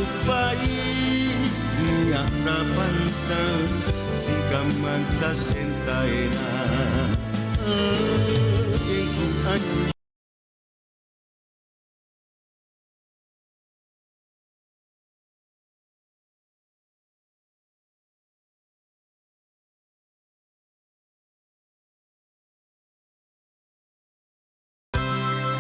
lupai niat na pantang si kamanta sentai na iku anjing.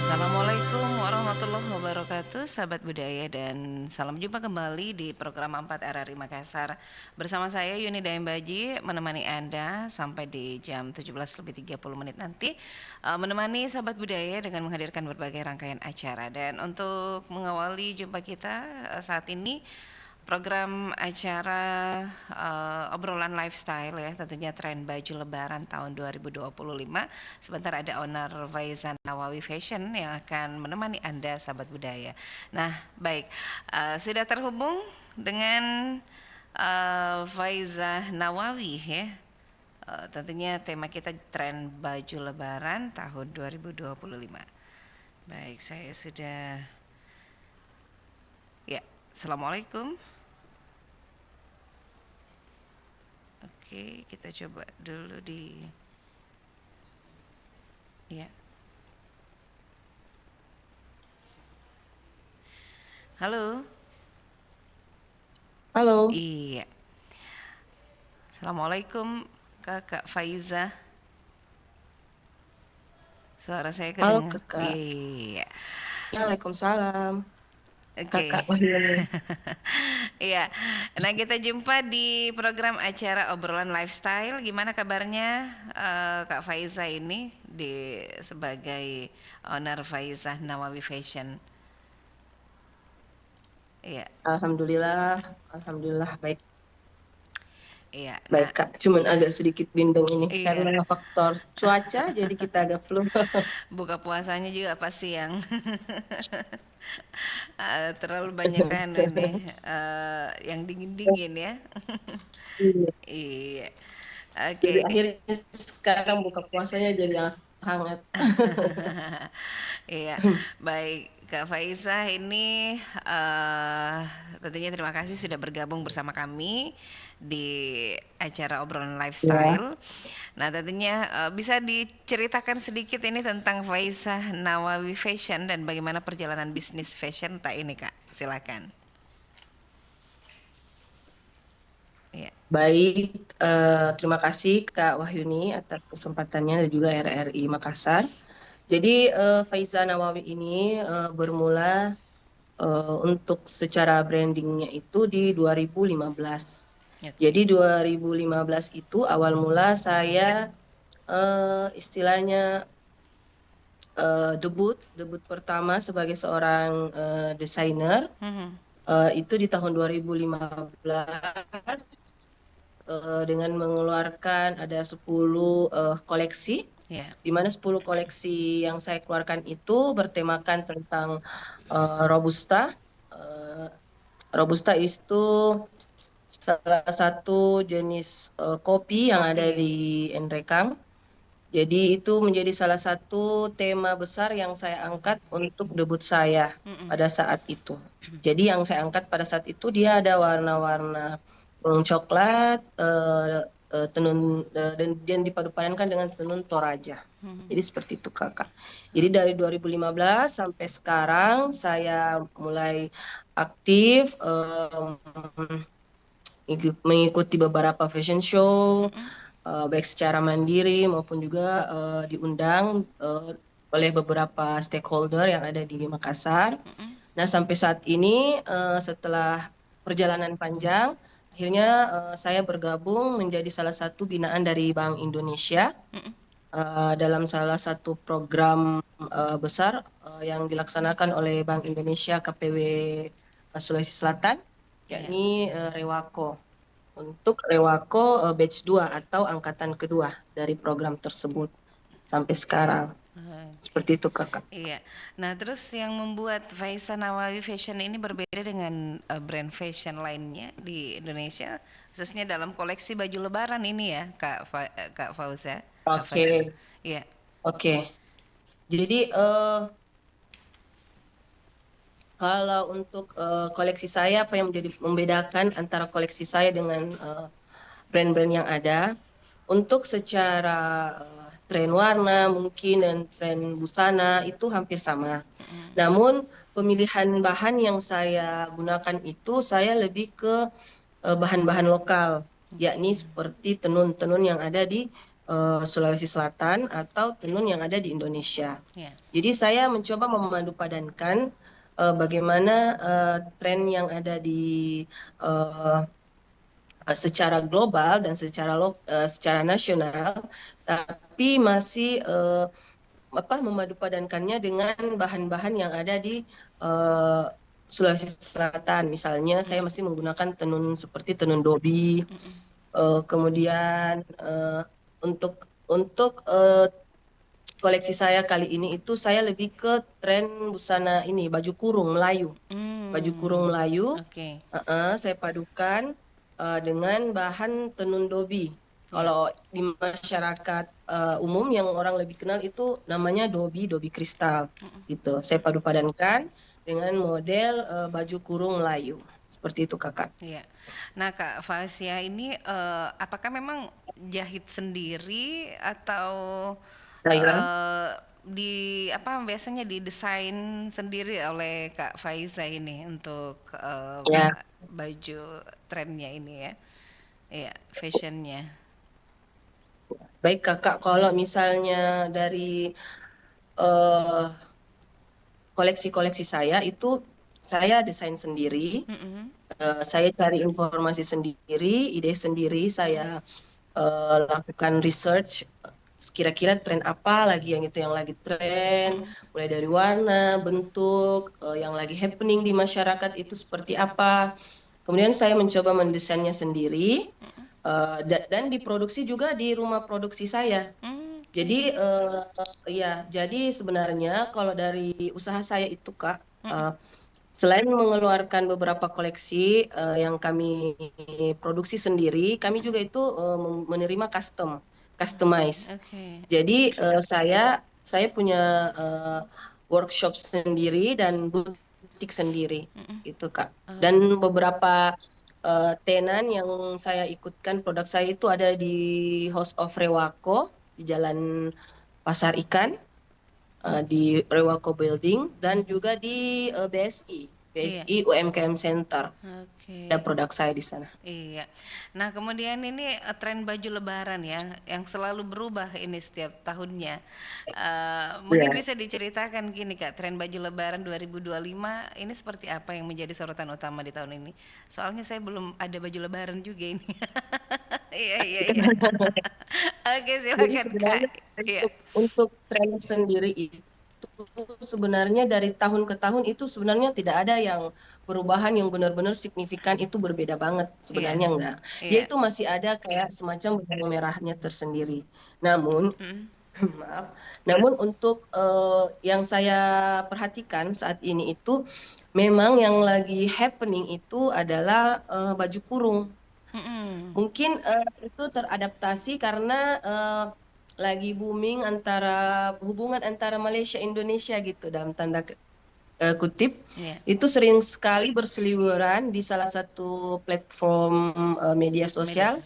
Assalamualaikum warahmatullahi wabarakatuh, sahabat budaya, dan salam jumpa kembali di program 4 RRI Makassar. Bersama saya Yuni Daim Baji, menemani Anda sampai di jam 17:30 nanti, menemani sahabat budaya dengan menghadirkan berbagai rangkaian acara. Dan untuk mengawali jumpa kita saat ini, program acara obrolan lifestyle ya, tentunya tren baju lebaran tahun 2025. Sebentar ada owner Faizah Nawawi Fashion yang akan menemani Anda sahabat budaya. Nah, baik, sudah terhubung dengan Faizah Nawawi ya. Tentunya tema kita tren baju lebaran tahun 2025. Baik, saya sudah. Ya, Assalamualaikum. Oke, kita coba dulu ya. Halo. Halo. Iya. Assalamualaikum Kakak Faiza. Suara saya Halo kedengar? Kakak. Iya. Waalaikumsalam. Oke. Kakak Wahyuni. Iya. Nah, kita jumpa di program acara obrolan lifestyle. Gimana kabarnya Kak Faiza ini sebagai owner Faizah Nawawi Fashion? Iya. Alhamdulillah baik. Iya. Baik Kak, cuman agak sedikit bindeng ini Iya. karena faktor cuaca jadi kita agak flu. Buka puasanya juga pasti yang terlalu banyak kan ini yang dingin-dingin ya. Iya. Oke. Jadi akhirnya sekarang buka puasanya jadi yang hangat. Iya, baik Kak Faiza ini tentunya terima kasih sudah bergabung bersama kami di acara obrolan lifestyle. Nah, tentunya bisa diceritakan sedikit ini tentang Faiza Nawawi Fashion dan bagaimana perjalanan bisnis fashion tak ini Kak, silakan. Ya. Baik, terima kasih Kak Wahyuni atas kesempatannya dan juga RRI Makassar. Jadi Faiza Nawawi ini bermula untuk secara brandingnya itu di 2015. Jadi 2015 itu awal mula saya istilahnya debut pertama sebagai seorang desainer. Itu di tahun 2015 dengan mengeluarkan ada 10 koleksi. Di mana 10 koleksi yang saya keluarkan itu bertemakan tentang Robusta. Robusta itu salah satu jenis kopi yang ada di Nrekang. Jadi itu menjadi salah satu tema besar yang saya angkat untuk debut saya pada saat itu. Jadi yang saya angkat pada saat itu dia ada warna-warna coklat, tenun dan dipadupadankan dengan tenun Toraja. Jadi seperti itu Kakak. Jadi dari 2015 sampai sekarang saya mulai aktif mengikuti beberapa fashion show, baik secara mandiri maupun juga diundang oleh beberapa stakeholder yang ada di Makassar. Nah, sampai saat ini setelah perjalanan panjang, akhirnya saya bergabung menjadi salah satu binaan dari Bank Indonesia dalam salah satu program besar yang dilaksanakan oleh Bank Indonesia KPW Sulawesi Selatan, yakni Rewako. Untuk Rewako batch 2 atau angkatan kedua dari program tersebut sampai sekarang. Seperti itu Kakak. Iya. Nah, terus yang membuat Faiza Nawawi Fashion ini berbeda dengan brand fashion lainnya di Indonesia, khususnya dalam koleksi baju lebaran ini ya, Kak Fauza. Oke. Iya. Oke. Jadi Kalau untuk koleksi saya, apa yang menjadi membedakan antara koleksi saya dengan brand-brand yang ada, untuk secara tren warna mungkin dan tren busana itu hampir sama. Namun pemilihan bahan yang saya gunakan itu saya lebih ke bahan-bahan lokal, yakni seperti tenun-tenun yang ada di Sulawesi Selatan atau tenun yang ada di Indonesia. Jadi saya mencoba memadupadankan bagaimana tren yang ada di secara global dan secara nasional, tapi masih memadupadankannya dengan bahan-bahan yang ada di Sulawesi Selatan. Misalnya saya masih menggunakan tenun seperti tenun dobi, kemudian untuk koleksi saya kali ini itu saya lebih ke tren busana ini, baju kurung Melayu. Baju kurung Melayu, saya padukan dengan bahan tenun dobi. Kalau di masyarakat umum yang orang lebih kenal itu namanya dobi kristal. Gitu. Saya padu-padankan dengan model baju kurung Melayu. Seperti itu, Kakak. Iya. Nah, Kak Fasya ini apakah memang jahit sendiri atau biasanya didesain sendiri oleh Kak Faiza ini untuk baju trennya ini ya? Iya, fashionnya. Baik, Kakak, kalau misalnya dari koleksi-koleksi saya itu saya desain sendiri, saya cari informasi sendiri, ide sendiri, saya lakukan research kira-kira tren apa lagi yang lagi tren, mulai dari warna, bentuk, yang lagi happening di masyarakat itu seperti apa. Kemudian saya mencoba mendesainnya sendiri dan diproduksi juga di rumah produksi saya. Jadi jadi sebenarnya kalau dari usaha saya itu, Kak, selain mengeluarkan beberapa koleksi yang kami produksi sendiri, kami juga itu menerima customize. Jadi saya punya workshop sendiri dan butik sendiri, gitu, Kak. Dan beberapa tenan yang saya ikutkan produk saya itu ada di House of Rewako di Jalan Pasar Ikan, di Rewako Building, dan juga di BSI UMKM Center. Ada produk saya di sana. Iya. Nah, kemudian ini tren baju lebaran ya, yang selalu berubah ini setiap tahunnya. Mungkin bisa diceritakan gini, Kak, tren baju lebaran 2025 ini seperti apa yang menjadi sorotan utama di tahun ini? Soalnya saya belum ada baju lebaran juga ini. Iya. Oke, silakan, Kak. Untuk tren sendiri itu sebenarnya dari tahun ke tahun itu sebenarnya tidak ada yang perubahan yang benar-benar signifikan itu berbeda banget, sebenarnya enggak. Dia itu masih ada kayak semacam benang merahnya tersendiri. Namun namun untuk yang saya perhatikan saat ini itu memang yang lagi happening itu adalah baju kurung. Mungkin itu teradaptasi karena lagi booming hubungan antara Malaysia Indonesia gitu dalam tanda kutip. Itu sering sekali berseliweran di salah satu platform media sosial.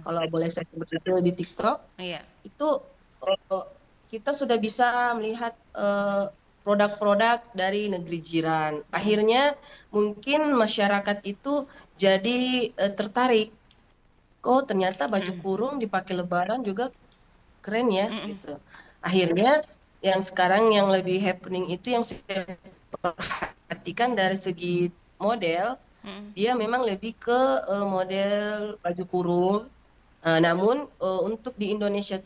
Kalau boleh saya sebut itu di TikTok. Itu kita sudah bisa melihat produk-produk dari negeri jiran. Akhirnya mungkin masyarakat itu jadi tertarik. Oh, ternyata baju kurung dipakai lebaran juga keren ya, gitu. Akhirnya yang sekarang yang lebih happening itu yang saya perhatikan dari segi model, dia memang lebih ke model baju kurung. Namun untuk di Indonesia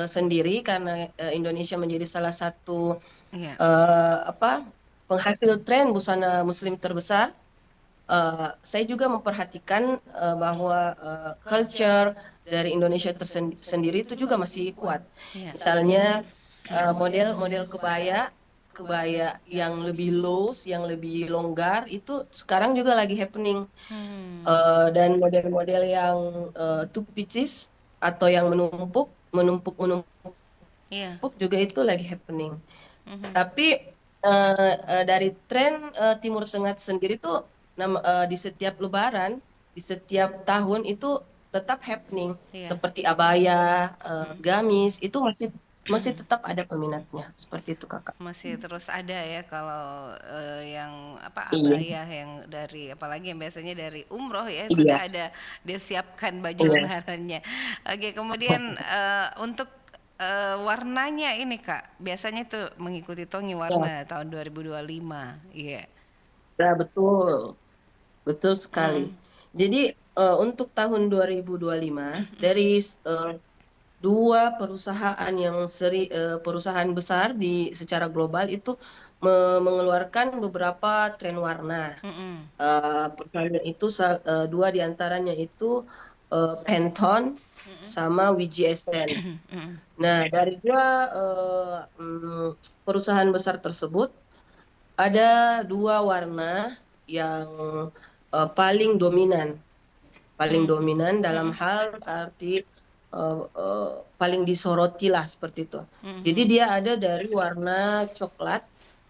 sendiri karena Indonesia menjadi salah satu penghasil tren busana muslim terbesar, saya juga memperhatikan bahwa culture dari Indonesia sendiri itu juga masih kuat. Misalnya model kebaya yang lebih loose, yang lebih longgar itu sekarang juga lagi happening. Dan model-model yang two pieces atau yang menumpuk juga itu lagi happening. Tapi Dari tren Timur Tengah sendiri tuh di setiap Lebaran, di setiap tahun itu tetap happening Iya. seperti abaya, gamis itu masih masih tetap ada peminatnya seperti itu kakak. Masih terus ada ya kalau, yang apa, Iya, abaya yang dari apalagi yang biasanya dari umroh ya, iya, sudah ada dia siapkan baju iya. lebarannya. Oke, kemudian, untuk, warnanya ini Kak, biasanya tuh mengikuti Tongi Ya, Warna tahun 2025, iya. ya betul, betul sekali. Mhm, Jadi untuk tahun 2025 dari dua perusahaan perusahaan besar secara global itu mengeluarkan beberapa tren warna. mhm, Perusahaan itu dua diantaranya itu Pantone sama WGSN. mhm, Nah, dari dua perusahaan besar tersebut ada dua warna yang paling mmm, dominan dalam mhm, hal arti paling disoroti lah seperti itu. Jadi mhm, dia ada dari warna coklat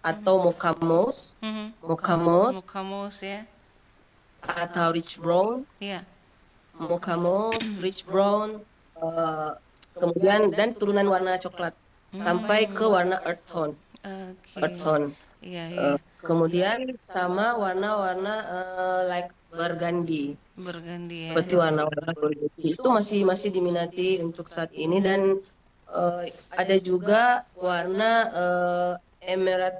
mhm, atau mocha mousse, mhm. mocha mousse Muka mus ya? atau rich brown, Iya. mocha mousse, rich brown, eh, kemudian dan turunan warna coklat sampai ke Mmm, warna earth tone, oke. earth tone. Iya iya, Kemudian sama warna-warna like burgundy. berganti ya? Seperti warna-warna kulit itu masih masih diminati untuk saat ini dan eh, ada juga warna emerald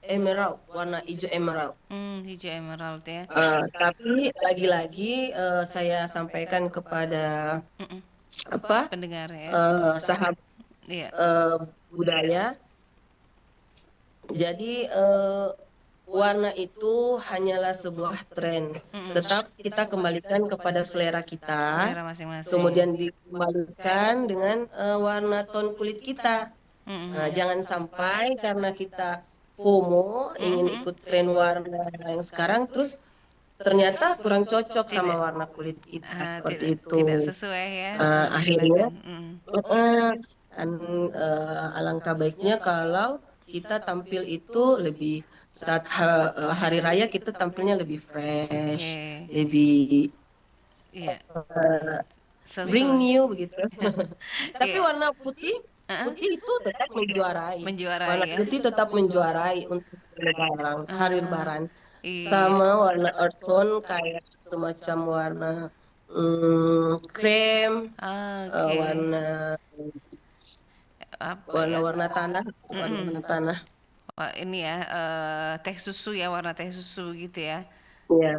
emerald warna hijau emerald. Hijau emerald ya? Tapi lagi-lagi saya sampaikan kepada Mhm, apa pendengar ya? sahabat Iya, eh, budaya. Jadi warna itu hanyalah sebuah tren. mhm, Tetap kita kembalikan kepada selera kita. selera masing-masing. Kemudian dikembalikan dengan warna ton kulit kita. Nah, Mhm, jangan sampai karena kita FOMO mhm ingin mhm. ikut tren warna yang sekarang, terus ternyata kurang cocok sama Tidak, warna kulit kita seperti tidak itu. tidak sesuai ya yang Akhirnya digunakan, mhm. kan alangkah baiknya kalau kita tampil itu lebih saat hari raya kita tampilnya lebih fresh, Oke, lebih iya, bring sesuai. new begitu. Tapi Iya, warna putih, heeh, putih itu tetap menjuarai. Warna menjuarai ya? putih tetap menjuarai untuk hari Ah, Lebaran. iya, Sama warna earth tone kayak semacam warna krem, oke. warna Apa ya? warna-warna tanah, Mhm. warna-warna tanah. Wah, ini ya, teh susu ya, warna teh susu gitu ya? Iya,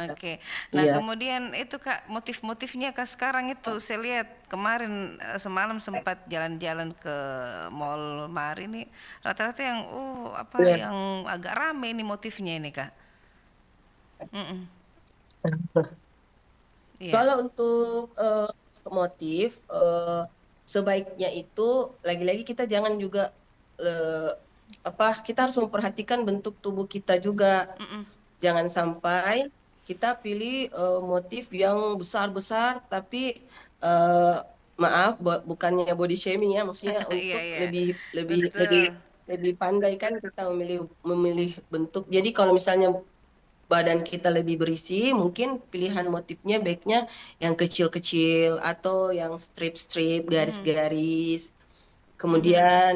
Oke. Nah, iya. kemudian itu Kak, motif-motifnya Kak sekarang itu saya lihat kemarin, semalam sempat jalan-jalan ke Mall Mari nih, rata-rata yang, apa, Iya. yang agak rame ini motifnya ini Kak. Mhm, iya. Kalau untuk motif, sebaiknya itu lagi-lagi kita jangan juga eh, kita harus memperhatikan bentuk tubuh kita juga. Mhm. Jangan sampai kita pilih motif yang besar-besar, tapi eh, maaf, bukannya body shaming ya, maksudnya Iya untuk iya. lebih lebih lebih Betul. lebih pandai kan kita memilih memilih bentuk. Jadi kalau misalnya badan kita lebih berisi, mungkin pilihan motifnya baiknya yang kecil-kecil atau yang strip-strip, Mhm, garis-garis. mhm. Kemudian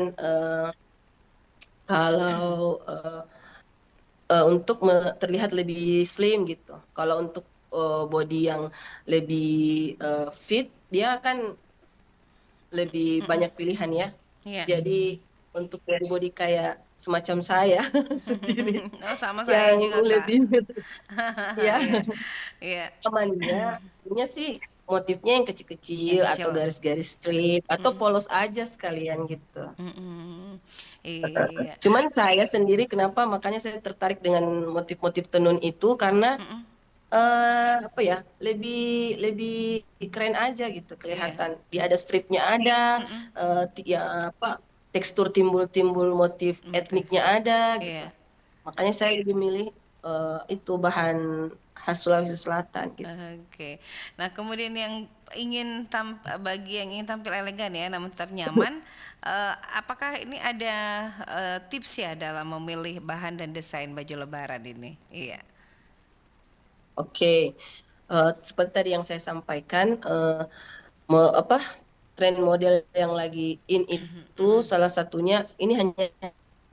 kalau untuk terlihat lebih slim gitu. Kalau untuk body yang lebih fit, dia kan lebih Mhm. banyak pilihan ya. Iya. Jadi untuk body-body kayak semacam saya sendiri Oh, sama saya yang juga Kak. lebih ya Iya iya. amannya, punya sih motifnya yang Yang kecil-kecil atau kecil. garis-garis strip atau Mhm, polos aja sekalian gitu. mhm. Iya. Cuman saya sendiri kenapa makanya saya tertarik dengan motif-motif tenun itu karena Mhm, apa ya lebih lebih keren aja gitu iya. kelihatan. Dia ada stripnya ada, Mhm, ya apa tekstur timbul-timbul motif betul. etniknya ada gitu. Iya. Makanya saya lebih milih itu bahan khas Sulawesi Selatan gitu. Oke. Nah, kemudian yang bagi yang ingin tampil elegan ya, namun tetap nyaman, apakah ini ada tips ya dalam memilih bahan dan desain baju lebaran ini? Iya. Oke, seperti tadi yang saya sampaikan, apa tren model yang lagi in itu salah satunya, ini hanya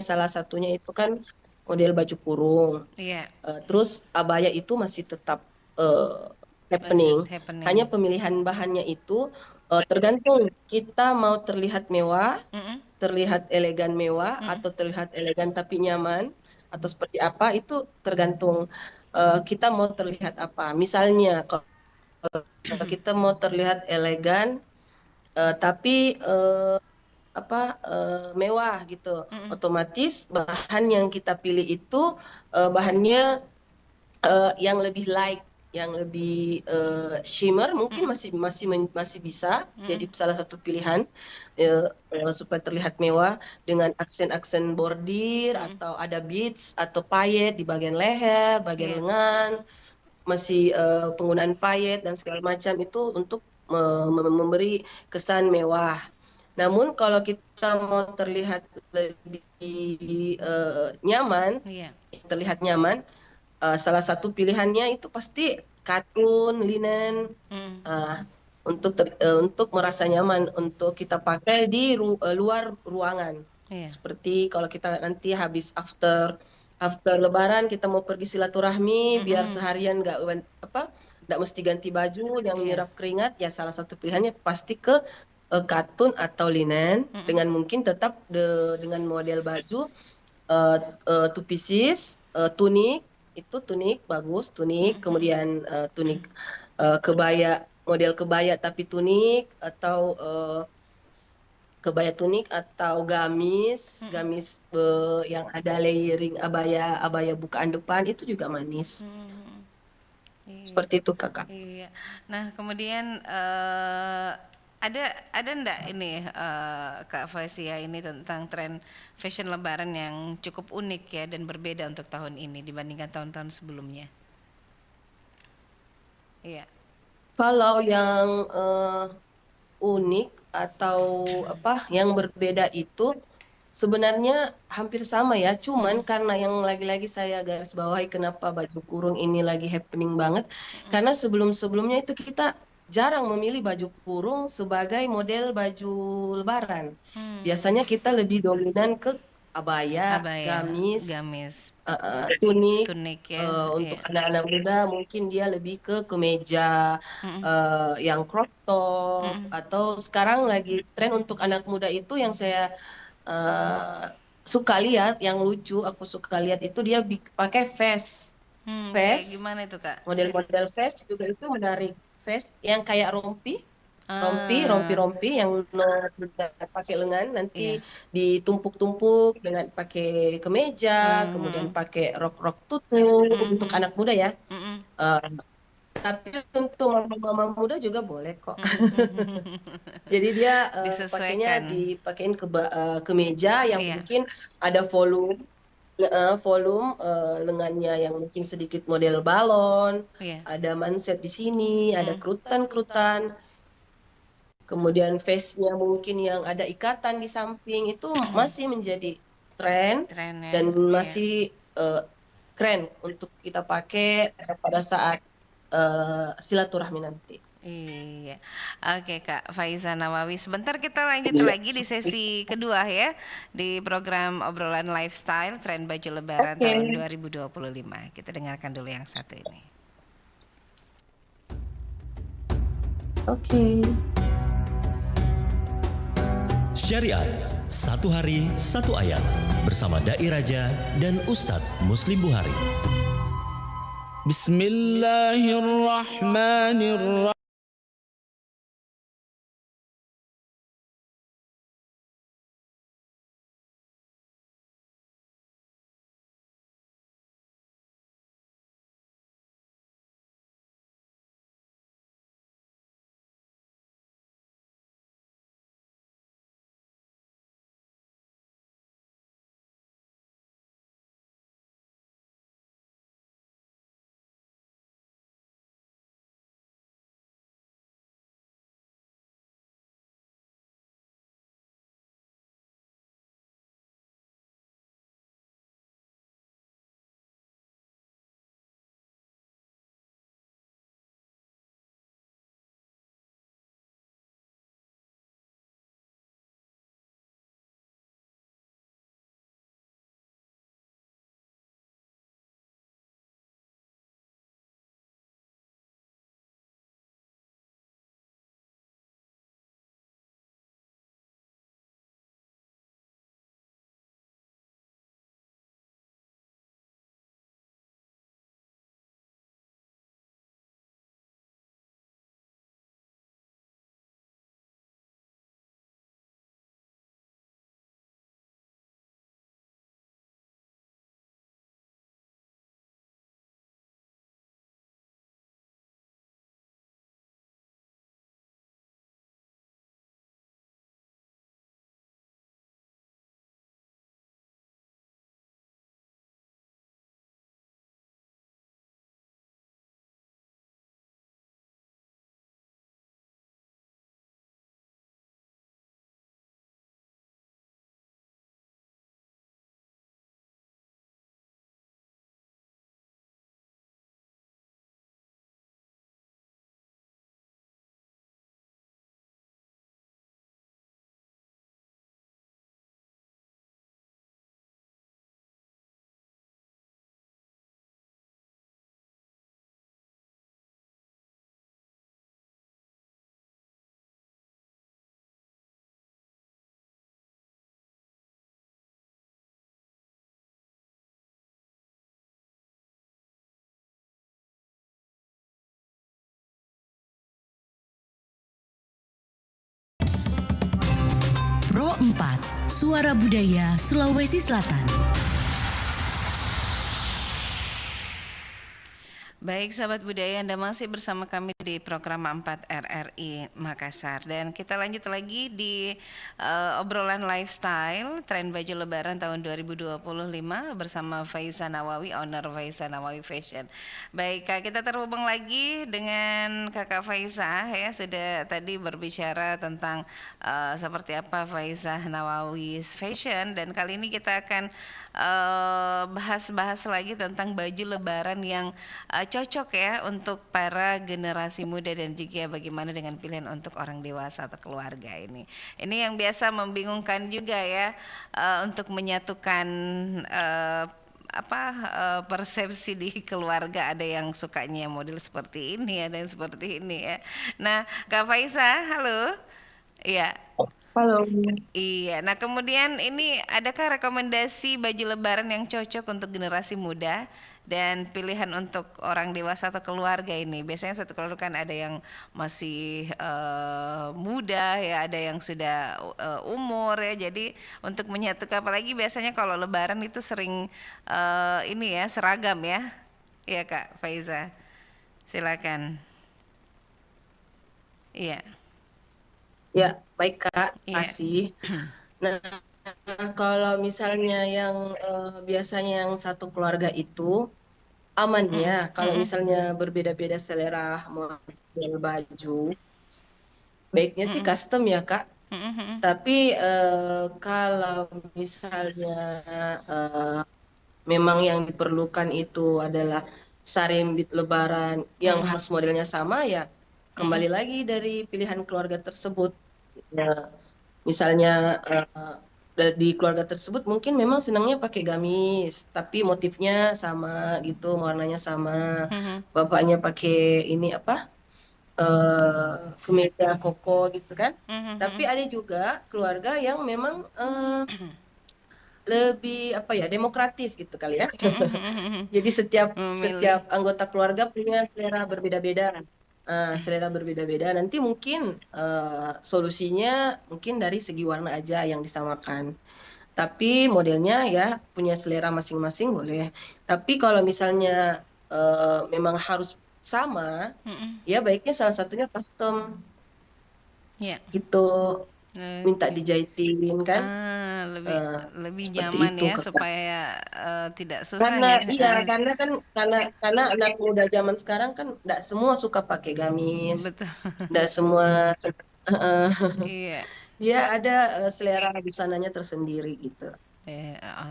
salah satunya itu kan model baju kurung. Iya. Terus abaya itu masih tetap Masih happening. Hanya happening. pemilihan bahannya itu tergantung kita mau terlihat mewah, Mm-mm. terlihat elegan mewah, Mm-mm. atau terlihat elegan tapi nyaman, atau seperti apa itu tergantung kita mau terlihat apa. Misalnya kalau kita mau terlihat elegan tapi mewah gitu, Mm-mm. otomatis bahan yang kita pilih itu bahannya yang lebih light, yang lebih shimmer, mungkin Mm-mm. masih bisa Mm-mm. jadi salah satu pilihan supaya terlihat mewah dengan aksen-aksen bordir Mm-mm. atau ada beads atau payet di bagian leher, bagian Iya. lengan, masih penggunaan payet dan segala macam itu untuk memberi kesan mewah. Namun kalau kita mau terlihat lebih nyaman, Iya. terlihat nyaman, salah satu pilihannya itu pasti katun, linen, Mm. uh, untuk merasa nyaman untuk kita pakai di luar ruangan. Iya. Seperti kalau kita nanti habis after Lebaran kita mau pergi silaturahmi, biar Mm-mm. seharian nggak mesti ganti baju yang Iya. menyerap keringat, ya salah satu pilihannya pasti ke katun atau linen, Mm-mm. dengan mungkin tetap dengan model baju two pieces, tunik, itu tunik bagus, tunik, Mm-mm. kemudian tunik kebaya, model kebaya tapi tunik, atau kebaya tunik atau gamis, Mm-mm. gamis yang ada layering abaya, abaya bukaan depan itu juga manis. Mm-mm. Iya. Seperti itu kakak. Iya. Nah, kemudian ada ndak ini Kak Fasia ini tentang tren fashion Lebaran yang cukup unik ya dan berbeda untuk tahun ini dibandingkan tahun-tahun sebelumnya? Iya. Kalau yang unik atau apa yang berbeda itu sebenarnya hampir sama ya, cuman Mm-mm. karena yang lagi-lagi saya garis bawahi kenapa baju kurung ini lagi happening banget, karena sebelum-sebelumnya itu kita jarang memilih baju kurung sebagai model baju lebaran. Hmm. Biasanya kita lebih dominan ke abaya, Abaya, gamis, gamis, tunik. tunik ya. Untuk Iya. anak-anak muda mungkin dia lebih ke kemeja Mm-mm. yang crop top, Mm-mm. atau sekarang lagi tren untuk anak muda itu yang saya eh, suka lihat, yang lucu aku suka lihat itu dia pakai vest, Kayak vest gimana itu Kak? Face. model-model vest juga itu menarik, vest yang kayak rompi, Ah, rompi yang tidak pakai lengan, nanti iya. ditumpuk-tumpuk dengan pakai kemeja, kemudian Mhm. pakai rok-rok tutup untuk Mhm. anak muda ya. Mhm. Eh, tapi untuk mama-mama muda juga boleh kok. Mhm. Jadi dia pakainya Disesuaikan. dipakein kemeja yang Iya. mungkin ada volume lengannya yang mungkin sedikit model balon, Iya. ada manset di sini, ada Mhm. kerutan-kerutan, kemudian face-nya mungkin yang ada ikatan di samping, itu masih menjadi tren Tren ya. dan Iya. masih eh, keren untuk kita pakai pada saat silaturahmi nanti. Iya. Oke Kak Faiza Nawawi. Sebentar kita lanjut Iya, lagi di seperti itu. sesi kedua ya. Di program obrolan lifestyle tren baju lebaran Oke, tahun 2025. Kita dengarkan dulu yang satu ini. oke. Syariat, satu hari satu ayat bersama Dai Raja dan Ustadz Muslim Buhari. Bismillahirrahmanirrahim. Pro 4, Suara Budaya Sulawesi Selatan. Baik sahabat budaya, Anda masih bersama kami di program 4 RRI Makassar. Dan kita lanjut lagi di obrolan lifestyle tren baju lebaran tahun 2025 bersama Faiza Nawawi, owner Faiza Nawawi Fashion. Baik Kak, kita terhubung lagi dengan Kakak Faiza ya. Sudah tadi berbicara tentang seperti apa Faiza Nawawi Fashion. Dan kali ini kita akan bahas-bahas lagi tentang baju lebaran yang cocok ya untuk para generasi muda dan juga bagaimana dengan pilihan untuk orang dewasa atau keluarga ini. Ini yang biasa membingungkan juga ya untuk menyatukan persepsi di keluarga. Ada yang sukanya model seperti ini, ada yang seperti ini ya. Nah, Kak Faiza, halo. Iya. Halo. Iya, nah kemudian ini adakah rekomendasi baju lebaran yang cocok untuk generasi muda dan pilihan untuk orang dewasa atau keluarga ini? Biasanya satu keluarga kan ada yang masih muda ya, ada yang sudah umur ya. Jadi untuk menyatukan, apalagi biasanya kalau lebaran itu sering ini ya, seragam ya. Iya Kak Faiza, silakan. Iya. Ya, baik Kak, Iya. kasih. Nah, kalau misalnya yang biasanya yang satu keluarga itu amannya, kalau misalnya berbeda-beda selera model baju, baiknya sih custom ya Kak. Tapi kalau misalnya memang yang diperlukan itu adalah sarimbit lebaran yang harus modelnya sama, ya kembali lagi dari pilihan keluarga tersebut. Ya, misalnya di keluarga tersebut mungkin memang senangnya pakai gamis, tapi motifnya sama gitu, warnanya sama. Bapaknya pakai ini apa? Kemeja koko gitu kan. Tapi ada juga keluarga yang memang lebih apa ya, demokratis gitu kali ya. Jadi setiap anggota keluarga punya selera berbeda-beda. Selera berbeda-beda. Nanti mungkin solusinya mungkin dari segi warna aja yang disamakan. Tapi modelnya ya punya selera masing-masing boleh. Tapi kalau misalnya memang harus sama, ya baiknya salah satunya custom. Gitu. Minta dijahitin kan. Lebih nyaman ya, Kakak. supaya tidak susah Karena ya. karena anak muda zaman sekarang kan tidak semua suka pakai gamis, Betul. tidak semua Iya. ya ada selera busananya tersendiri gitu.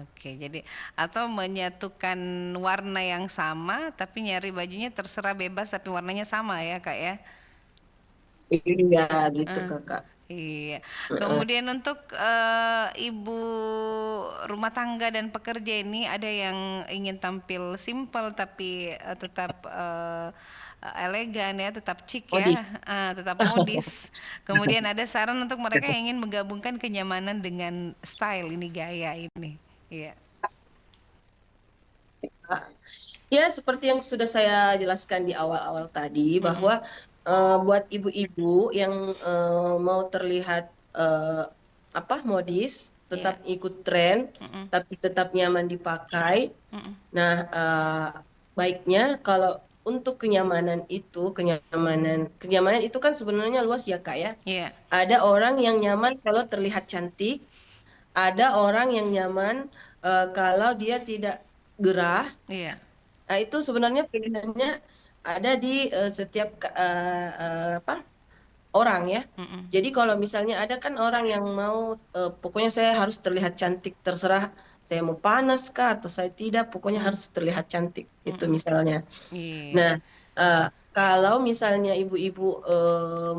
Oke, jadi atau menyatukan warna yang sama tapi nyari bajunya terserah bebas tapi warnanya sama ya Kak ya. Iya gitu Kakak. Iya. Kemudian untuk ibu rumah tangga dan pekerja ini, ada yang ingin tampil simpel tapi tetap elegan ya, tetap chic ya, tetap modis. Kemudian ada saran untuk mereka yang ingin menggabungkan kenyamanan dengan style ini, gaya ini. Iya. Ya, seperti yang sudah saya jelaskan di awal-awal tadi, bahwa buat ibu-ibu yang mau terlihat modis, tetap ikut tren, tapi tetap nyaman dipakai. Nah, baiknya kalau untuk kenyamanan itu kan sebenarnya luas ya Kak ya. Ada orang yang nyaman kalau terlihat cantik, ada orang yang nyaman kalau dia tidak gerah. Nah, itu sebenarnya pilihannya ada di setiap orang ya. Jadi kalau misalnya ada kan orang yang mau pokoknya saya harus terlihat cantik, terserah saya mau panas kah atau saya tidak, pokoknya harus terlihat cantik itu misalnya. Nah, kalau misalnya ibu-ibu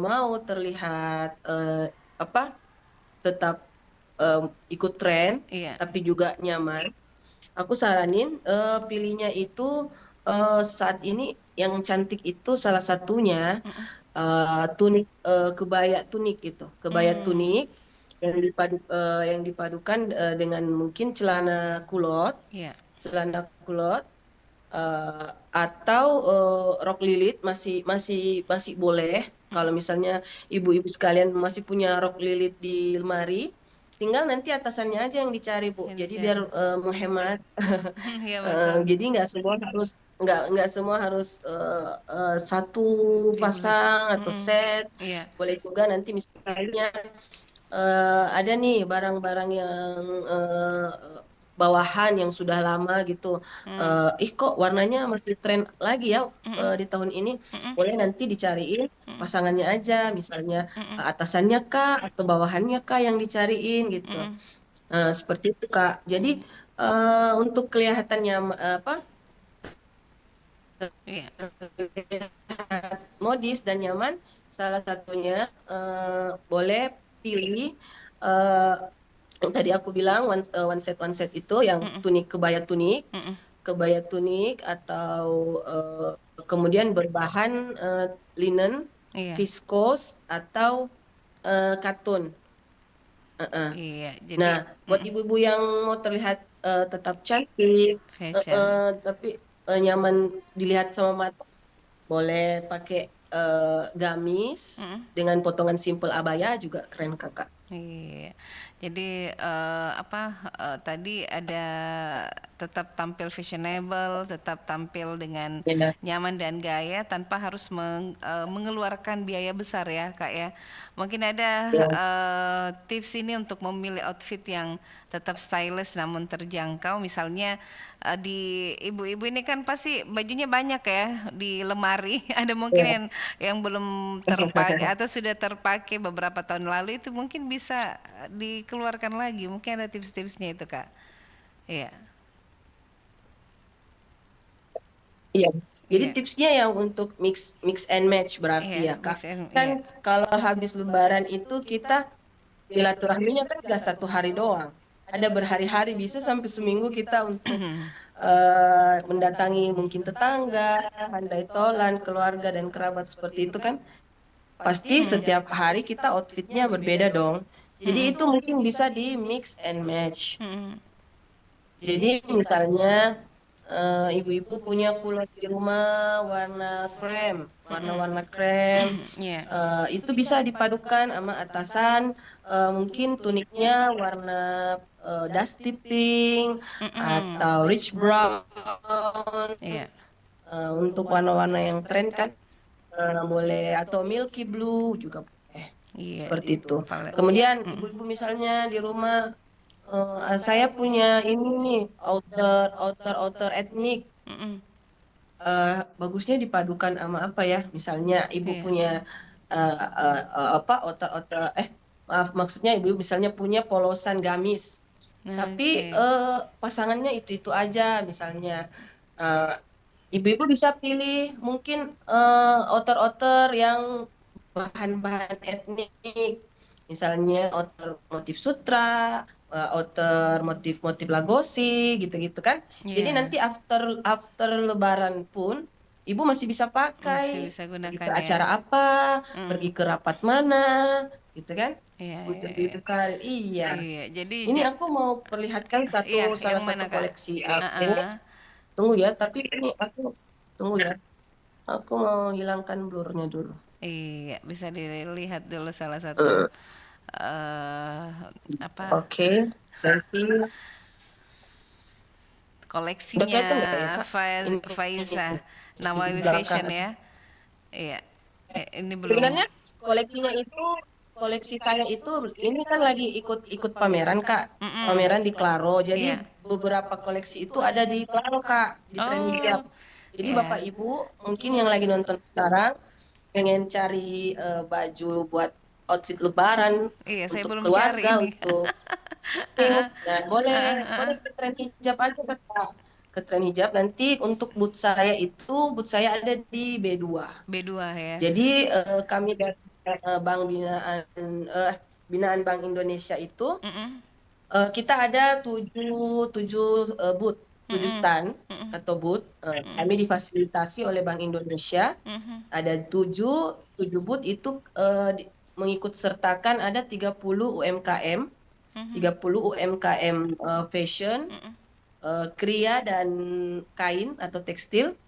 mau terlihat tetap ikut tren tapi juga nyaman, aku saranin pilihnya itu saat ini yang cantik itu salah satunya tunik, kebaya tunik gitu, kebaya tunik yang dipadukan dengan mungkin celana kulot, atau rok lilit masih boleh. Kalau misalnya ibu-ibu sekalian masih punya rok lilit di lemari, tinggal nanti atasannya aja yang dicari, Bu. Yang Jadi dicari. biar menghemat. Iya betul. Jadi nggak semua harus satu Dibeli. pasang atau set. Iya. Boleh juga nanti misalnya ada nih barang-barang yang bawahan yang sudah lama gitu. Kok warnanya masih tren lagi ya di tahun ini. Boleh nanti dicariin pasangannya aja, misalnya atasannya kah atau bawahannya kah yang dicariin gitu. Seperti itu, Kak. Jadi untuk kelihatannya Iya. modis dan nyaman, salah satunya boleh pilih yang tadi aku bilang one set itu yang kebaya tunik atau kemudian berbahan linen, Iya. viskos atau katun. Iya. Jadi Nah, buat ibu-ibu yang mau terlihat tetap cantik, fashion. tapi nyaman dilihat sama mata, boleh pakai gamis dengan potongan simple abaya juga keren, Kakak. Iya. Jadi tadi ada tetap tampil fashionable, tetap tampil dengan Ya. nyaman dan gaya tanpa harus mengeluarkan biaya besar ya, Kak ya. Mungkin ada Ya. tips ini untuk memilih outfit yang tetap stylish namun terjangkau. Misalnya di ibu-ibu ini kan pasti bajunya banyak ya di lemari. Ada mungkin yang belum terpakai atau sudah terpakai beberapa tahun lalu, itu mungkin bisa dikeluarkan lagi. Mungkin ada tips-tipsnya itu, Kak. Iya. Iya. Jadi Iya. tipsnya yang untuk mix and match berarti Iya, ya, Kak. mix and- Kan iya. kalau habis Lebaran itu kita silaturahminya kan nggak 1 hari doang. Ada berhari-hari, bisa sampai seminggu kita untuk mendatangi mungkin tetangga, handai tolan, keluarga dan kerabat seperti itu kan. Pasti setiap hari kita outfitnya berbeda dong. Jadi itu mungkin bisa di mix and match. Jadi misalnya ibu-ibu punya kulot di rumah warna-warna krem, Iya. itu bisa dipadukan sama atasan, mungkin tuniknya warna dusty pink atau rich brown. Iya. Untuk warna-warna yang tren kan boleh, atau milky blue juga boleh. Iya. Seperti itu. Kemudian ibu-ibu misalnya di rumah, saya punya ini nih outer etnik, bagusnya dipadukan sama apa ya? Misalnya ibu Iya. punya outer maksudnya ibu misalnya punya polosan gamis, tapi pasangannya itu aja misalnya. Ibu-ibu bisa pilih mungkin outer yang bahan-bahan etnik, misalnya outer motif sutra, outer motif lagosi, gitu-gitu kan. Jadi Iya. nanti after Lebaran pun ibu masih bisa Masih pakai, bisa pergi gunakan ke ya. acara apa, pergi ke rapat mana, gitu kan. Iya, Untuk iya, itu kan, iya. iya. Jadi Ini aku mau perlihatkan iya, salah yang satu mana, Kak? koleksi aku. Tunggu ya, tapi ini tunggu ya. Aku mau hilangkan blurnya dulu. Iya, bisa dilihat dulu salah satu Oke, nanti koleksinya kelihatan nggak ya, Kak? Ini Faiza di Nawawi belakang. Fashion ya. Iya. Ini belum. Sebenarnya koleksi saya itu ini kan lagi ikut pameran, Kak. Pameran di Claro. Jadi Iya. beberapa koleksi itu ada di Claro, Kak, di tren hijab. Jadi iya. Bapak Ibu mungkin yang lagi nonton sekarang pengen cari baju buat outfit Lebaran, Iya, saya untuk belum cari keluarga, ini. untuk nah, boleh ke tren hijab aja, Kak. Ke tren hijab, nanti untuk booth saya ada di B2. B2 ya. Jadi kami dari Bank Binaan Bank Indonesia itu kita ada 7 booth, 7 stand atau booth. Kami difasilitasi oleh Bank Indonesia. Ada 7 booth itu mengikut sertakan ada 30 UMKM, 30 UMKM fashion, kria dan kain atau tekstil.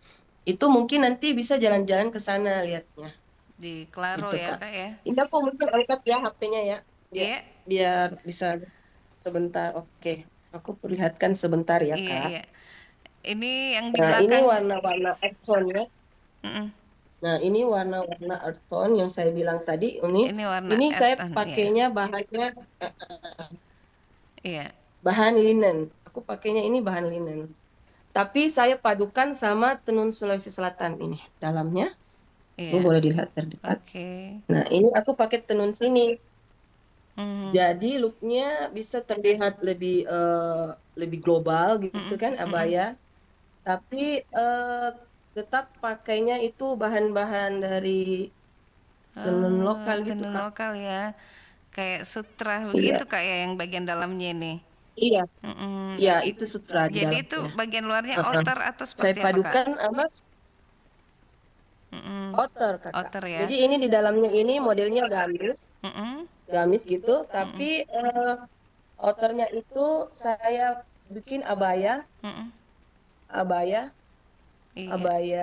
Itu mungkin nanti bisa jalan-jalan ke sana lihatnya. Di Claro Gitu, ya, Kak. Kak ya. Ini aku mungkin angkat ya HP-nya ya, Iya. biar bisa sebentar. Oke, aku perlihatkan sebentar ya, Iya, Kak. iya. Ini yang di Nah, ini belakang. warna-warna earth tone-nya. Mm-mm. Nah, ini warna-warna earth tone yang saya bilang tadi. Ini Ini warna ini saya earthen, ya. pakainya bahannya Iya, bahan linen. Aku pakainya ini bahan linen. Tapi saya padukan sama tenun Sulawesi Selatan ini dalamnya. Ini iya. boleh dilihat terdekat. Oke. Nah, ini aku pakai tenun sini. Mhm. Jadi looknya bisa terlihat lebih global gitu Mm-mm, kan mm-mm. abaya. Tapi tetap pakainya itu bahan-bahan dari tenun lokal gitu, Tenun Kak. lokal ya. Kayak sutra begitu Iya, Kak ya yang bagian dalamnya ini. iya, Mm-mm. iya itu sutra di Jadi itu dalamnya. bagian luarnya Heeh. outer atau Saya seperti apa Kak? padukan sama Mm-mm. outer, Kakak. Outer ya. Jadi ini di dalamnya ini modelnya gamis, Mm-mm. gamis gitu. Tapi Mm-mm. outernya itu saya bikin abaya, Mm-mm. abaya, Iya, abaya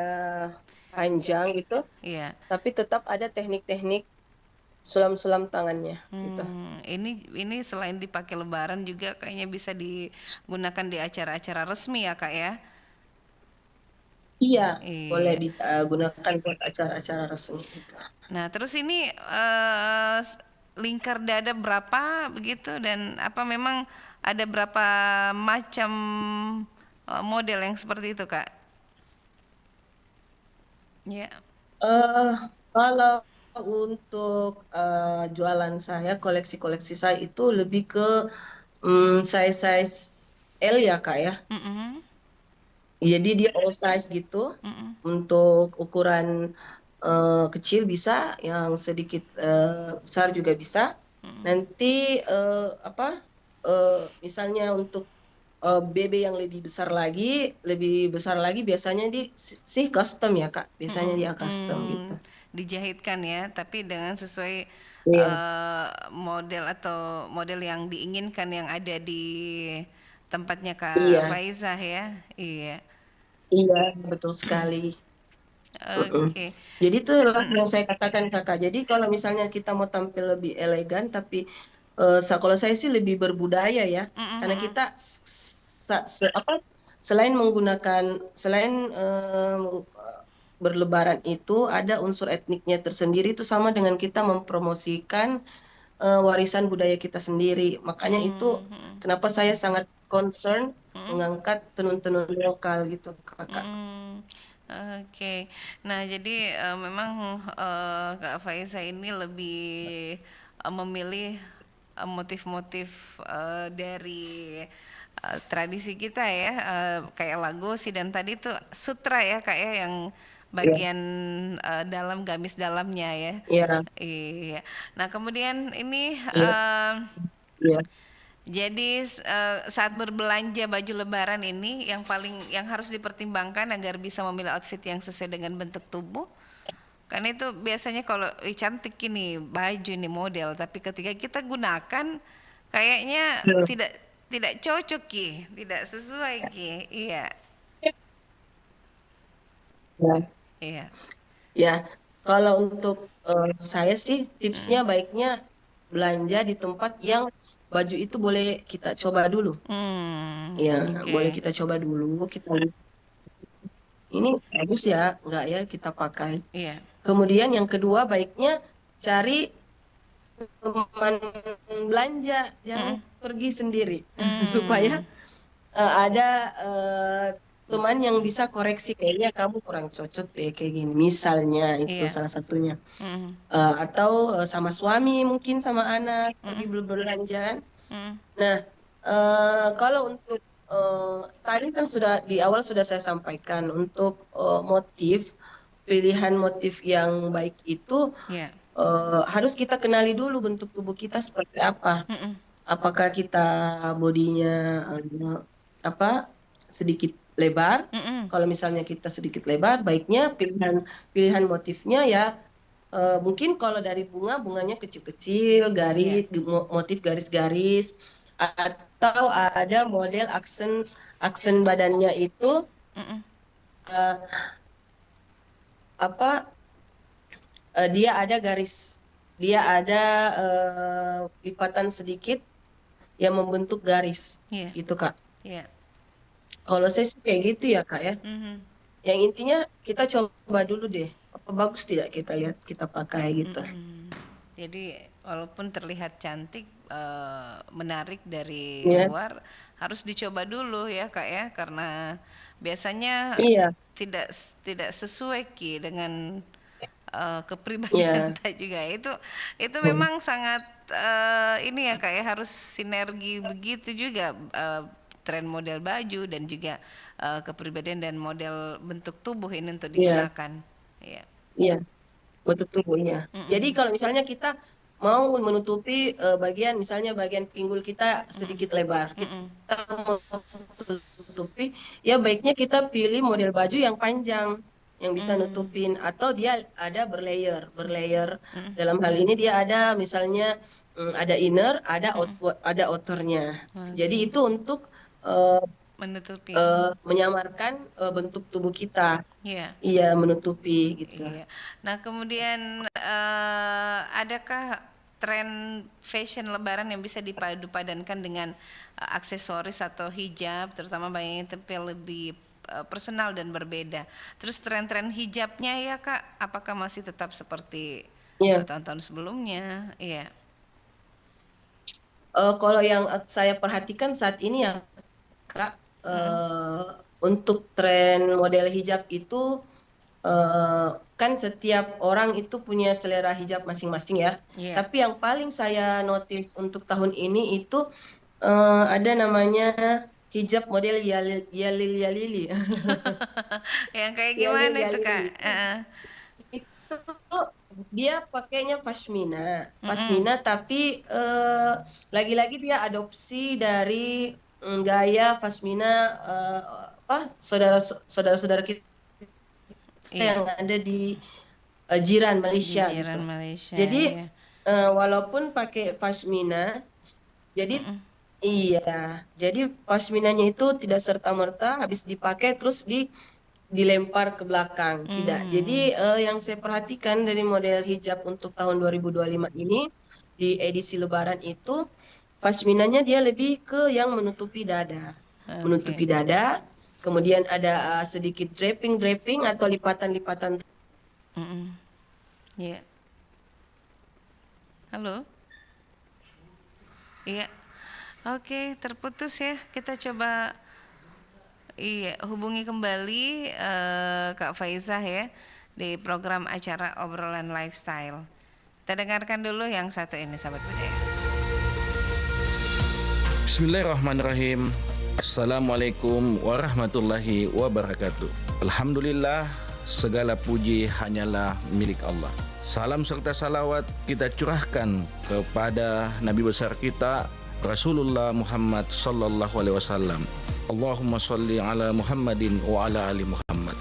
panjang gitu. iya. Tapi tetap ada teknik-teknik sulam-sulam tangannya gitu. Ini selain dipakai lebaran juga kayaknya bisa digunakan di acara-acara resmi ya Kak ya. Iya, boleh Iya. digunakan buat acara-acara resmi gitu. Nah, terus ini lingkar dada berapa begitu dan apa memang ada berapa macam model yang seperti itu, Kak? Ya. eh Kalau untuk jualan saya, koleksi-koleksi saya itu lebih ke size-size L ya, Kak ya. Mm-mm. Jadi dia all size gitu. Mm-mm. Untuk ukuran kecil bisa, yang sedikit besar juga bisa. Nanti apa? Misalnya untuk BB yang lebih besar lagi biasanya sih custom ya, Kak. Biasanya dia custom gitu. Mm, dijahitkan ya, tapi dengan sesuai Iya, model atau model yang diinginkan yang ada di tempatnya Kak iya, Faizah ya. Iya. iya, betul sekali. Mm-mm. Oke. Jadi itulah yang saya katakan, Kakak. Jadi kalau misalnya kita mau tampil lebih elegan, tapi kalau saya sih lebih berbudaya ya, karena Mm-mm. kita apa, selain berlebaran itu ada unsur etniknya tersendiri, itu sama dengan kita mempromosikan warisan budaya kita sendiri. Makanya itu Mm-mm. kenapa saya sangat concern Mm-mm. mengangkat tenun-tenun lokal gitu, Kakak. Hmm, oke. Nah, jadi memang Kak Faiza ini lebih memilih motif-motif dari tradisi kita ya, kayak Lagosi dan tadi tuh sutra ya Kak ya yang Iya, bagian dalam gamis dalamnya ya. iya, Iya. Nah, kemudian ini iya, iya. jadi saat berbelanja baju lebaran ini yang harus dipertimbangkan agar bisa memilih outfit yang sesuai dengan bentuk tubuh. Karena itu biasanya kalau cantik ini baju ini model, tapi ketika kita gunakan kayaknya tidak tidak cocok Ki, tidak sesuai Ki. Iya, Ya, iya. ya. Kalau untuk saya sih tipsnya Mm. baiknya belanja di tempat yang baju itu boleh kita coba dulu. Ya, boleh Oke. kita coba dulu. Kita ini bagus ya, enggak ya kita pakai. Iya. Kemudian yang kedua baiknya cari teman belanja, jangan Mm-mm. pergi sendiri supaya Mm. ada teman yang bisa koreksi kayaknya kamu kurang cocok deh kayak gini. Misalnya itu Iya. salah satunya. Mm. Atau sama suami mungkin sama anak pergi Mm. berbelanja. Mm. Nah, kalau untuk tadi kan sudah di awal sudah saya sampaikan untuk pilihan motif yang baik itu Iya. harus kita kenali dulu bentuk tubuh kita seperti apa. Mm-mm. Apakah kita bodinya apa sedikit lebar? Mm-mm. Kalau misalnya kita sedikit lebar, baiknya pilihan pilihan motifnya ya mungkin kalau dari bunganya kecil-kecil, Iya. motif garis-garis, atau ada model aksen aksen badannya itu Mm-mm. eh, apa dia ada garis, dia ada lipatan sedikit yang membentuk garis, gitu Kak. Kalau saya sih kayak gitu ya Kak ya. Yang intinya kita coba dulu deh, apa bagus tidak kita lihat kita pakai gitu. Jadi walaupun terlihat cantik, menarik dari Iya. luar, harus dicoba dulu ya Kak ya, karena biasanya Iya. tidak sesuai dengan Iya. kepribadian kita juga. Itu memang sangat ini ya Kak ya, harus sinergi begitu juga, tren model baju dan juga kepribadian dan model bentuk tubuh ini untuk Iya. digunakan. Iya. Iya, bentuk tubuhnya. Jadi kalau misalnya kita mau menutupi bagian misalnya bagian pinggul kita sedikit lebar, kita mau tutupi, ya baiknya kita pilih model baju yang panjang yang bisa nutupin, atau dia ada berlayer. Dalam hal ini dia ada misalnya ada inner, ada outernya. Jadi itu untuk menutupi, menyamarkan bentuk tubuh kita. Iya. Iya, menutupi gitu. Iya. Nah, kemudian adakah tren fashion lebaran yang bisa dipadu-padankan dengan aksesoris atau hijab, terutama bagian tempel lebih personal dan berbeda. Terus tren-tren hijabnya ya Kak, apakah masih tetap seperti tahun-tahun sebelumnya? Iya. Kalau yang saya perhatikan saat ini ya Kak, untuk tren model hijab itu kan setiap orang itu punya selera hijab masing-masing ya. Tapi yang paling saya notice untuk tahun ini itu ada namanya hijab model yalili. Yang kayak gimana itu Kak? Itu dia pakainya pashmina, tapi lagi-lagi dia adopsi dari gaya pashmina saudara-saudara kita yang ada di jiran Malaysia. Jadi walaupun pakai pashmina, jadi jadi pashminanya itu tidak serta-merta habis dipakai terus dilempar ke belakang, tidak. Jadi yang saya perhatikan dari model hijab untuk tahun 2025 ini di edisi Lebaran itu pashminanya dia lebih ke yang menutupi dada, kemudian ada sedikit draping atau lipatan-lipatan. Iya. Halo. Iya. Oke, terputus ya. Kita coba hubungi kembali Kak Faizah ya di program acara Obrolan Lifestyle. Kita dengarkan dulu yang satu ini, sahabat budaya. Bismillahirrahmanirrahim. Assalamualaikum warahmatullahi wabarakatuh. Alhamdulillah, segala puji hanyalah milik Allah. Salam serta salawat kita curahkan kepada Nabi besar kita Rasulullah Muhammad sallallahu alaihi wasallam. Allahumma sholli ala Muhammadin wa ala ali Muhammad.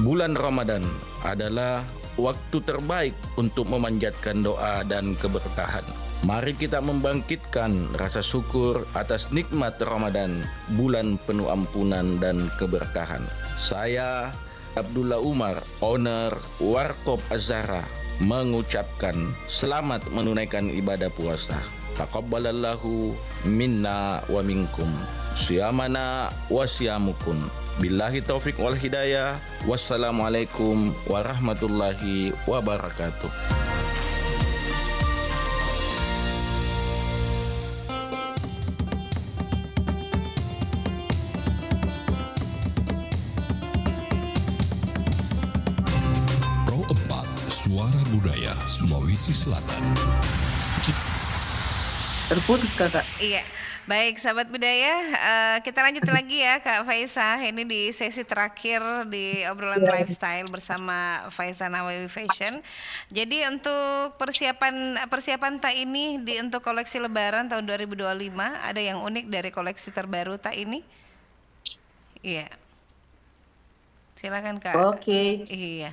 Bulan Ramadan adalah waktu terbaik untuk memanjatkan doa dan keberkahan. Mari kita membangkitkan rasa syukur atas nikmat Ramadan, bulan penuh ampunan dan keberkahan. Saya Abdullah Umar, owner Warkop Az-Zahra, mengucapkan selamat menunaikan ibadah puasa. Taqabbalallahu minna wa minkum siyamana wa siyamukum. Billahi taufik wal hidayah. Wassalamualaikum warahmatullahi wabarakatuh. Pro 4 Suara Budaya Sulawesi Selatan. Terputus Kakak. Iya. Baik sahabat budaya, kita lanjut lagi ya Kak Faizah. Ini di sesi terakhir di obrolan lifestyle bersama Faizah Nawawi Fashion. Jadi untuk persiapan Tak ini untuk koleksi Lebaran tahun 2025, ada yang unik dari koleksi terbaru Tak ini? Iya. Silakan Kak. Oke. Iya.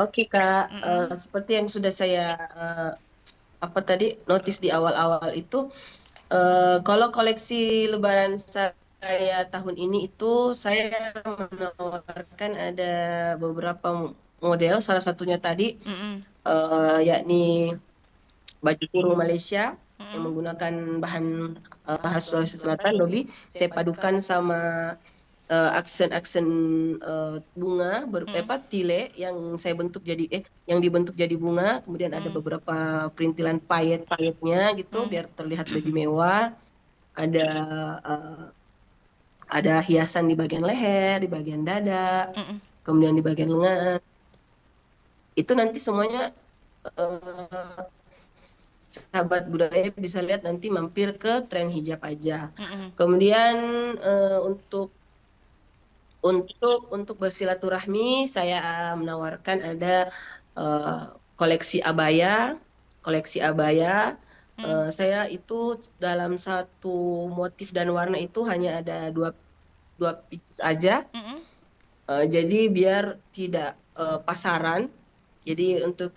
Oke Kak, seperti yang sudah saya notice di awal-awal itu. Kalau koleksi Lebaran saya tahun ini itu saya menawarkan ada beberapa model, salah satunya tadi yakni baju kurung Malaysia yang menggunakan bahan khas Sulawesi Selatan, lobi, saya padukan sama aksen-aksen bunga tile yang saya bentuk jadi yang dibentuk jadi bunga, kemudian ada beberapa perintilan payet-payetnya gitu biar terlihat lebih mewah. Ada hiasan di bagian leher, di bagian dada, kemudian di bagian lengan. Itu nanti semuanya sahabat budaya bisa lihat, nanti mampir ke tren hijab aja. Kemudian untuk bersilaturahmi saya menawarkan ada koleksi abaya. Saya itu dalam satu motif dan warna itu hanya ada dua pieces aja. Jadi biar tidak pasaran. Jadi untuk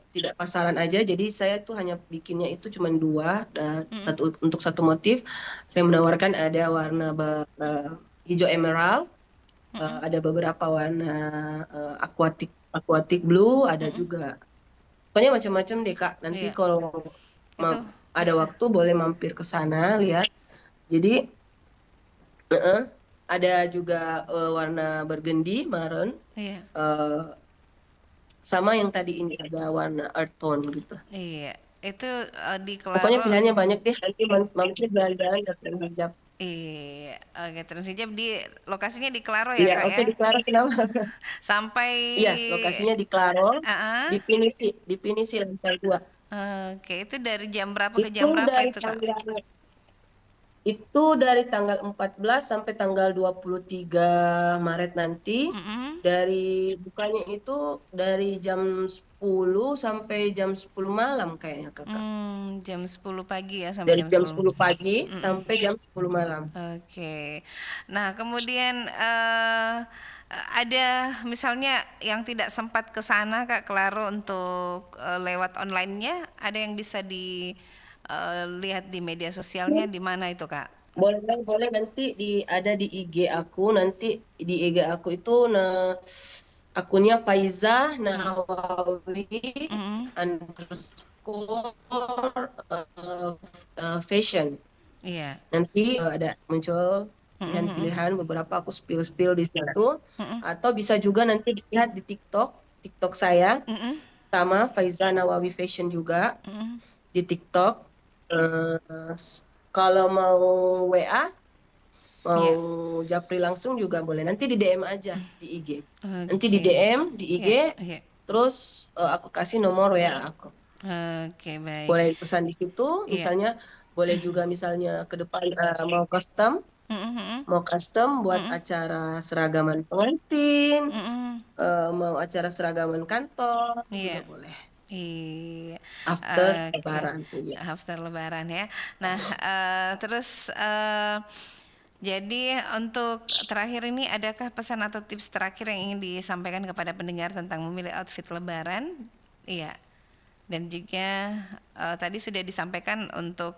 tidak pasaran aja, jadi saya tuh hanya bikinnya itu cuma 2 dan untuk satu motif. Saya menawarkan ada warna hijau emerald, ada beberapa warna aquatic blue, ada juga. Pokoknya macam-macam deh Kak. Nanti kalau ada waktu boleh mampir ke sana lihat. Jadi ada juga warna burgundy, maroon. Sama yang tadi ini ada warna earth tone gitu. Iya, itu di Klaro. Pokoknya pilihannya banyak deh. Nanti mampir jalan-jalan ke tren hijab. Iya, oke, tren hijab di lokasinya di Klaro ya Iya, Kak oke, ya? di Klaro kenapa? Sampai Iya, lokasinya di Klaro, uh-uh. di Pinisi lantai 2. Oke, itu dari jam berapa ke jam berapa itu Kak? Itu dari tanggal 14 sampai tanggal 23 Maret nanti. Dari bukanya itu dari jam 10 sampai jam 10 malam kayaknya Kakak. Jam 10 pagi ya sampai dari jam 10 pagi sampai jam 10 malam. Oke. Nah, kemudian ada misalnya yang tidak sempat ke sana Kak Klaro untuk lewat online-nya, ada yang bisa lihat di media sosialnya di mana itu Kak? Boleh nanti ada di IG aku, nanti di IG aku itu akunnya Faiza Nawawi underscore fashion. Iya. Nanti ada muncul pilihan-pilihan, beberapa aku spill di situ, atau bisa juga nanti dilihat di TikTok saya, sama Faiza Nawawi Fashion juga di TikTok. Kalau mau WA, mau japri langsung juga boleh. Nanti di DM aja di IG. Nanti di DM di IG, terus aku kasih nomor WA aku. Oke, baik. Boleh pesan di situ, misalnya boleh juga misalnya ke depan mau custom buat acara seragaman pengantin, mau acara seragaman kantor, juga boleh. Iya. After Lebaran. Iya. After Lebaran ya. Nah, terus jadi untuk terakhir ini, adakah pesan atau tips terakhir yang ingin disampaikan kepada pendengar tentang memilih outfit Lebaran? Iya. Dan juga tadi sudah disampaikan untuk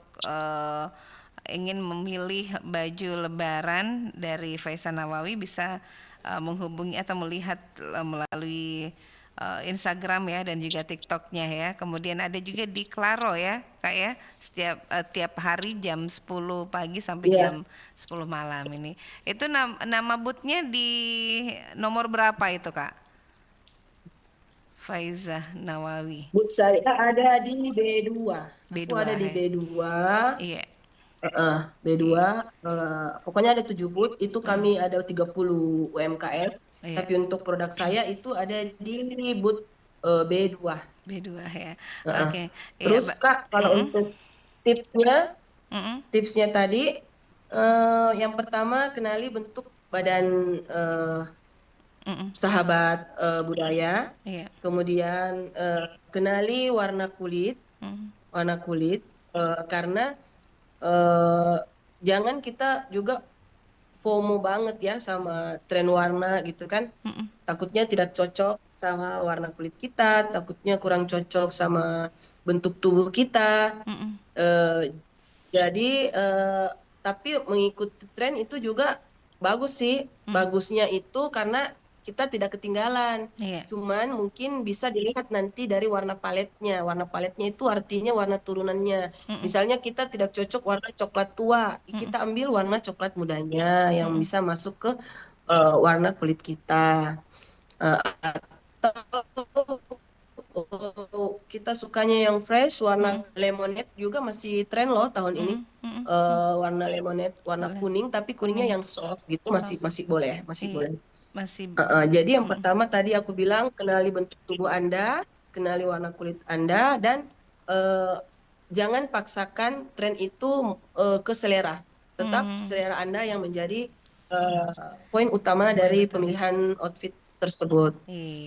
ingin memilih baju Lebaran dari Faiza Nawawi bisa menghubungi atau melihat melalui Instagram ya, dan juga TikToknya ya. Kemudian ada juga di Klaro ya Kak ya, tiap hari jam 10 pagi sampai jam 10 malam ini. Itu nama bootnya di nomor berapa itu Kak? Faiza Nawawi. Boot saya ada di B2. Aku ada di B2. Iya. B2. Pokoknya ada 7 boot, itu kami ada 30 UMKM. Iya. Tapi untuk produk saya itu ada di boot B2. B2 ya. Oke. Terus Kak, kalau untuk tipsnya tadi yang pertama kenali bentuk badan sahabat budaya. Iya. Kemudian kenali warna kulit. Karena jangan kita juga FOMO banget ya sama tren warna gitu kan. Takutnya tidak cocok sama warna kulit kita, takutnya kurang cocok sama bentuk tubuh kita. Jadi tapi mengikuti tren itu juga bagus sih. Bagusnya itu karena kita tidak ketinggalan. Cuman mungkin bisa dilihat nanti dari warna paletnya. Warna paletnya itu artinya warna turunannya. Misalnya kita tidak cocok warna coklat tua, kita ambil warna coklat mudanya yang bisa masuk ke warna kulit kita. Atau kita sukanya yang fresh, warna lemonade juga masih tren loh tahun ini. Warna lemonade, warna kuning, tapi kuningnya yang soft gitu masih boleh, masih boleh. Jadi yang pertama tadi aku bilang kenali bentuk tubuh Anda, kenali warna kulit Anda, dan jangan paksakan tren itu ke selera. Tetap selera Anda yang menjadi poin utama dari pemilihan outfit tersebut.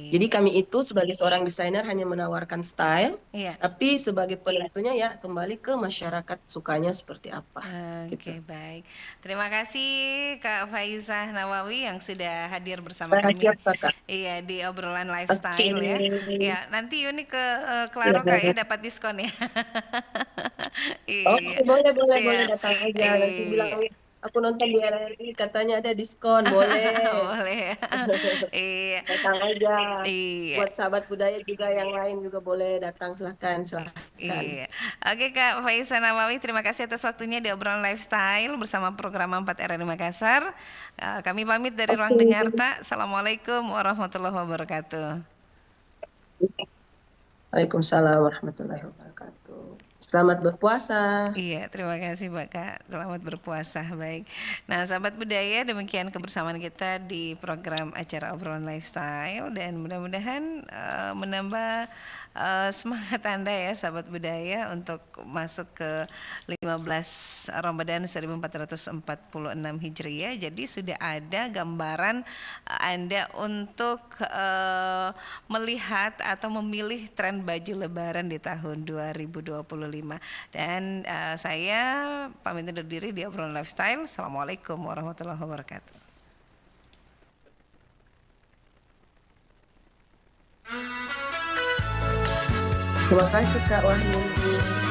Jadi kami itu sebagai seorang desainer hanya menawarkan style, tapi sebagai penentunya ya kembali ke masyarakat sukanya seperti apa. Oke, baik. Terima kasih Kak Faizah Nawawi yang sudah hadir bersama kami. Iya, di obrolan lifestyle ya. Ya, nanti Yuni ke Klaro Kak ya dapat diskon ya. Boleh datang aja. Nanti bilang aku nonton di RRI katanya ada diskon, boleh. Boleh. Iya. Datang aja. Buat sahabat budaya juga yang lain juga boleh datang, silahkan. Iya. Oke Kak Faizah Nawawi, terima kasih atas waktunya di obrolan lifestyle bersama program 4 RRI Makassar. Kami pamit dari Ruang Dengarta. Assalamualaikum warahmatullahi wabarakatuh. Waalaikumsalam warahmatullahi wabarakatuh. Selamat berpuasa. Iya, terima kasih Mbak Kak. Selamat berpuasa. Baik. Nah, sahabat budaya, demikian kebersamaan kita di program acara obrolan lifestyle dan mudah-mudahan menambah semangat Anda ya sahabat budaya untuk masuk ke 15 Ramadan 1446 Hijriah. Jadi sudah ada gambaran Anda untuk melihat atau memilih tren baju lebaran di tahun 2025. Dan saya pamit undur diri di obrolan lifestyle. Assalamualaikum warahmatullahi wabarakatuh. Terima kasih Kak Wahyu.